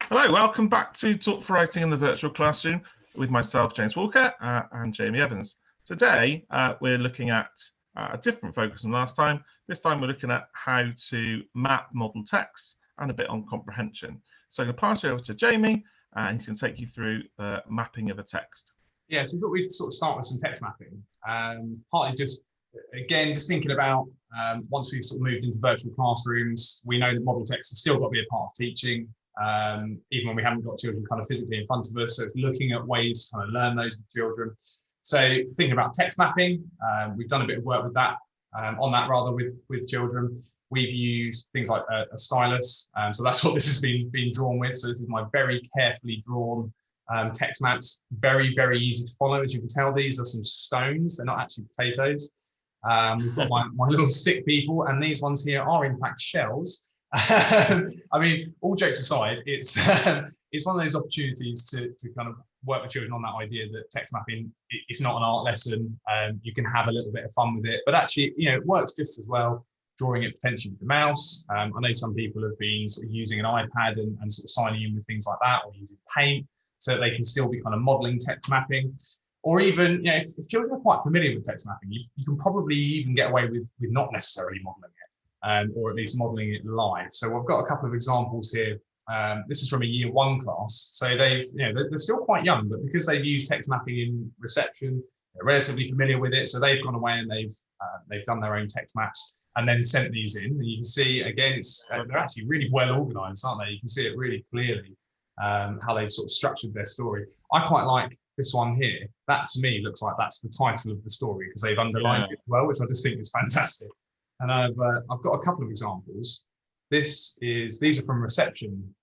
Hello, welcome back to Talk for Writing in the Virtual Classroom with myself, James Walker, and Jamie Evans. Today, we're looking at a different focus from last time. This time, we're looking at how to map model text and a bit on comprehension. So I'm going to pass you over to Jamie, and he can take you through the mapping of a text. Yeah, so we thought we'd sort of start with some text mapping. Partly just thinking about once we've sort of moved into virtual classrooms, we know that model text has still got to be a part of teaching. Even when we haven't got children kind of physically in front of us. So it's looking at ways to kind of learn those with children. So thinking about text mapping, we've done a bit of work with that, with children. We've used things like a stylus. So that's what this has been drawn with. So this is my very carefully drawn text maps. Very, very easy to follow. As you can tell, these are some stones. They're not actually potatoes. We've got my little stick people, and these ones here are in fact shells. I mean, all jokes aside, it's one of those opportunities to kind of work with children on that idea that text mapping it's not an art lesson. You can have a little bit of fun with it, but actually, it works just as well drawing it potentially with the mouse. I know some people have been sort of using an iPad and sort of signing in with things like that, or using paint, so that they can still be kind of modeling text mapping. Or even, if children are quite familiar with text mapping, you can probably even get away with not necessarily modeling it. Or at least modeling it live. So I've got a couple of examples here. This is from a year 1 class. So they're still quite young, but because they've used text mapping in reception, they're relatively familiar with it. So they've gone away and they've done their own text maps and then sent these in. And you can see again, they're actually really well organized, aren't they? You can see it really clearly how they've sort of structured their story. I quite like this one here. That to me looks like that's the title of the story because they've underlined it well, which I just think is fantastic. And I've got a couple of examples. These are from reception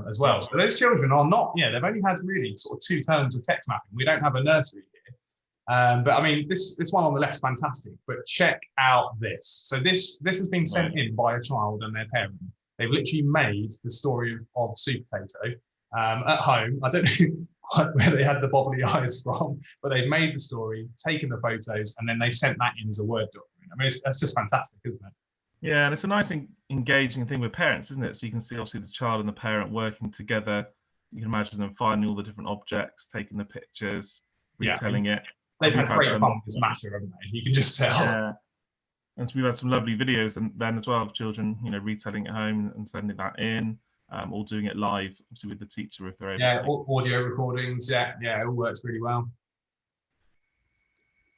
as well. So those children are not, they've only had really sort of 2 terms of text mapping. We don't have a nursery here. But I mean, this one on the left is fantastic, but check out this. So this has been sent in by a child and their parent. They've literally made the story of Sweet Potato at home. I don't know quite where they had the bobbly eyes from, but they've made the story, taken the photos, and then they sent that in as a Word document. I mean, that's just fantastic, isn't it? Yeah, and it's a nice engaging thing with parents, isn't it? So you can see obviously the child and the parent working together. You can imagine them finding all the different objects, taking the pictures, retelling it. They've had great fun with this matter, haven't they? You can just tell. Yeah. And so we've had some lovely videos and then as well of children, retelling at home and sending that in, or doing it live, obviously with the teacher if they're able to. Yeah, audio recordings. Yeah, it all works really well.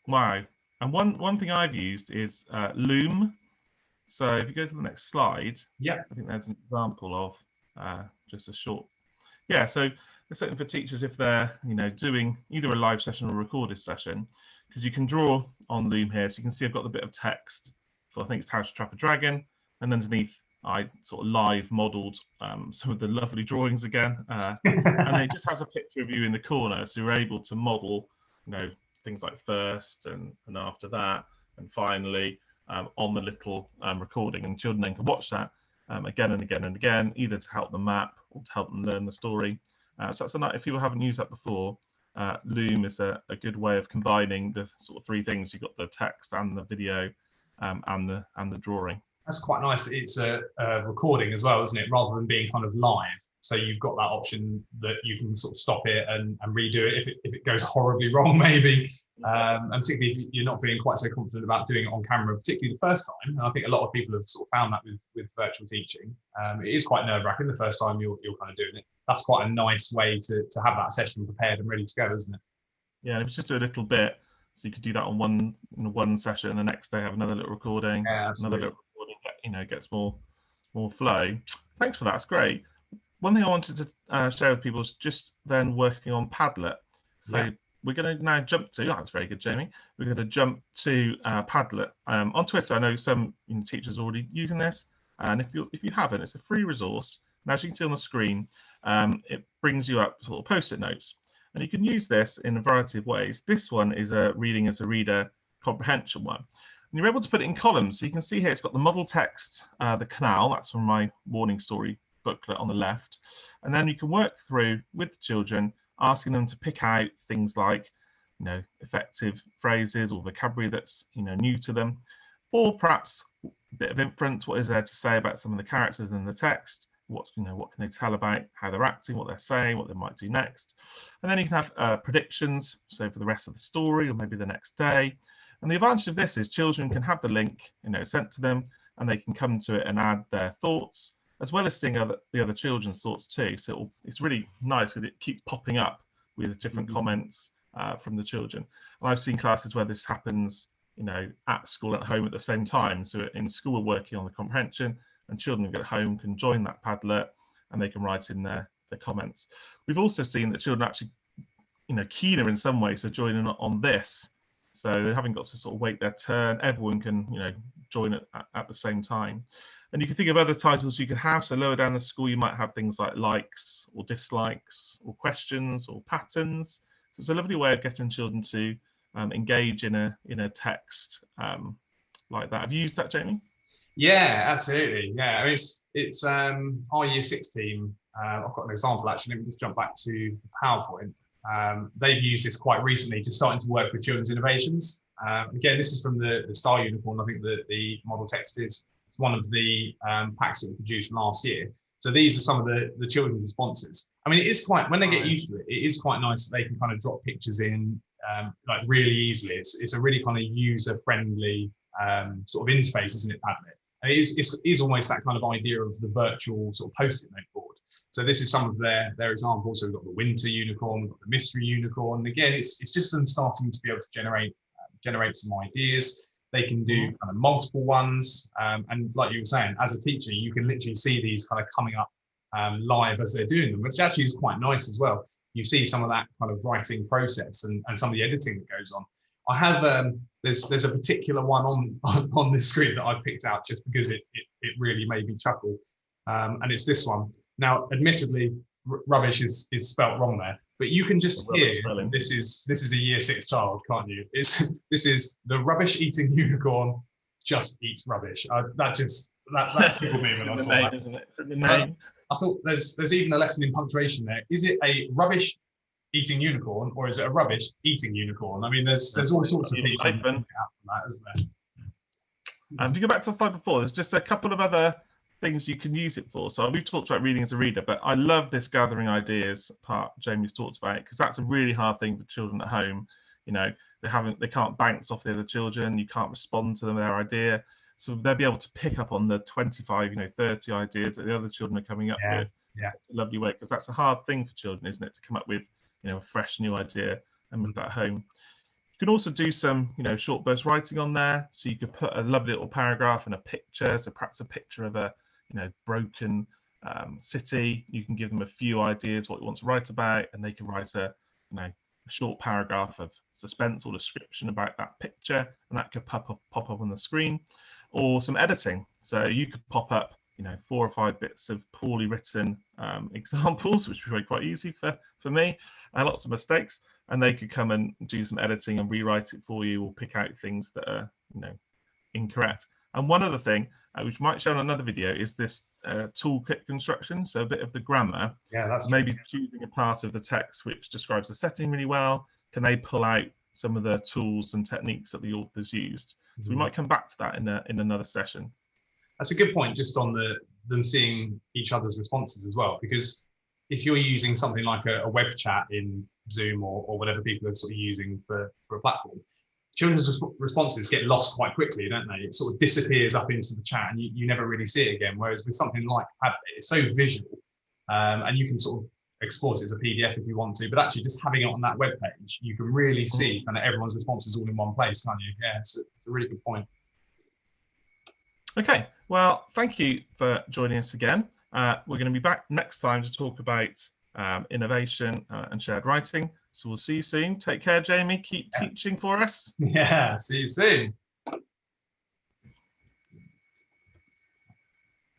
Wow. And one thing I've used is Loom. So if you go to the next slide, I think there's an example of just a short. Yeah, so it's something for teachers if they're doing either a live session or a recorded session, because you can draw on Loom here. So you can see I've got the bit of text for I think it's How to Trap a Dragon, and underneath I sort of live modelled some of the lovely drawings again, and it just has a picture of you in the corner, so you're able to model things like first and after that and finally on the little recording, and children then can watch that again and again and again, either to help them map or to help them learn the story. So that's if people haven't used that before, Loom is a good way of combining the sort of 3 things. You've got the text and the video and the drawing. That's quite nice. It's a recording as well, isn't it? Rather than being kind of live. So you've got that option that you can sort of stop it and redo it if it goes horribly wrong, maybe. And particularly if you're not feeling quite so confident about doing it on camera, particularly the first time. And I think a lot of people have sort of found that with virtual teaching. It is quite nerve-wracking the first time you're kind of doing it. That's quite a nice way to have that session prepared and ready to go, isn't it? Yeah, if it's just a little bit, so you could do that on one session, and the next day have another little recording, another little recording, gets more flow. Thanks for that, it's great. One thing I wanted to share with people is just then working on Padlet. So we're going to now jump to, that's very good, Jamie. We're going to jump to Padlet. On Twitter, I know some teachers are already using this, and if you haven't, it's a free resource. And as you can see on the screen, it brings you up sort of Post-it notes. And you can use this in a variety of ways. This one is a reading as a reader comprehension one. And you're able to put it in columns. So you can see here it's got the model text, the canal, that's from my warning story booklet on the left. And then you can work through with the children, asking them to pick out things like, effective phrases or vocabulary that's, new to them, or perhaps a bit of inference, what is there to say about some of the characters in the text, what can they tell about how they're acting, what they're saying, what they might do next. And then you can have predictions, so for the rest of the story or maybe the next day. And the advantage of this is children can have the link, sent to them, and they can come to it and add their thoughts, as well as seeing the other children's thoughts too. So it's really nice because it keeps popping up with different comments from the children. And I've seen classes where this happens, at school, at home at the same time. So in school, we're working on the comprehension, and children at home can join that Padlet and they can write in their comments. We've also seen that children actually, keener in some ways, so joining on this. So they haven't got to sort of wait their turn. Everyone can, join it at the same time. And you can think of other titles you could have. So lower down the school, you might have things like likes or dislikes or questions or patterns. So it's a lovely way of getting children to engage in a text like that. Have you used that, Jamie? Yeah, absolutely. Yeah, I mean, it's our Year 6 team. I've got an example actually. Let me just jump back to the PowerPoint. They've used this quite recently, just starting to work with children's innovations. Again, this is from the Star Unicorn. I think the model text is one of the packs that we produced last year. So these are some of the children's responses. I mean, it is quite, when they get used to it, it is quite nice that they can kind of drop pictures in like really easily. It's a really kind of user-friendly sort of interface, isn't it, Padlet? And it is almost that kind of idea of the virtual sort of post-it note board. So this is some of their examples. So we've got the winter unicorn, we've got the mystery unicorn. And again, it's just them starting to be able to generate some ideas. They can do kind of multiple ones. And like you were saying, as a teacher, you can literally see these kind of coming up live as they're doing them, which actually is quite nice as well. You see some of that kind of writing process and some of the editing that goes on. I have there's a particular one on this screen that I picked out just because it really made me chuckle, and it's this one. Now, admittedly, rubbish is spelt wrong there, but you can just hear this is a Year 6 child, can't you? This is the rubbish eating unicorn just eats rubbish. That tickled me when I saw that. Isn't it? From the name. I thought there's even a lesson in punctuation there. Is it a rubbish eating unicorn or is it a rubbish eating unicorn? I mean, there's all sorts of things out from that, isn't there? If you go back to the slide before, there's just a couple of other things you can use it for. So we've talked about reading as a reader, but I love this gathering ideas part Jamie's talked about, because that's a really hard thing for children at home. They can't bounce off the other children. You can't respond to their idea. So they'll be able to pick up on the 25, 30 ideas that the other children are coming up with. Yeah. Lovely way, because that's a hard thing for children, isn't it, to come up with a fresh new idea and move that home. You can also do some short burst writing on there. So you could put a lovely little paragraph and a picture. So perhaps a picture of a broken city. You can give them a few ideas what you want to write about, and they can write a short paragraph of suspense or description about that picture, and that could pop up on the screen. Or some editing. So you could pop up 4 or 5 bits of poorly written examples, which would be quite easy for me, and lots of mistakes, and they could come and do some editing and rewrite it for you, or pick out things that are incorrect. And one other thing, which might show in another video, is this toolkit construction. So a bit of the grammar. Yeah, that's maybe choosing a part of the text which describes the setting really well. Can they pull out some of the tools and techniques that the authors used? So we might come back to that in another session. That's a good point, just on them seeing each other's responses as well, because if you're using something like a web chat in Zoom or whatever people are sort of using for a platform, children's responses get lost quite quickly, don't they? It sort of disappears up into the chat and you never really see it again. Whereas with something like Padlet, it's so visual, and you can sort of export it as a PDF if you want to, but actually just having it on that web page, you can really see kind of everyone's responses all in one place, can't you? Yeah, it's a really good point. Okay, well, thank you for joining us again. We're going to be back next time to talk about innovation and shared writing. So we'll see you soon. Take care, Jamie. Keep teaching for us. Yeah, see you soon.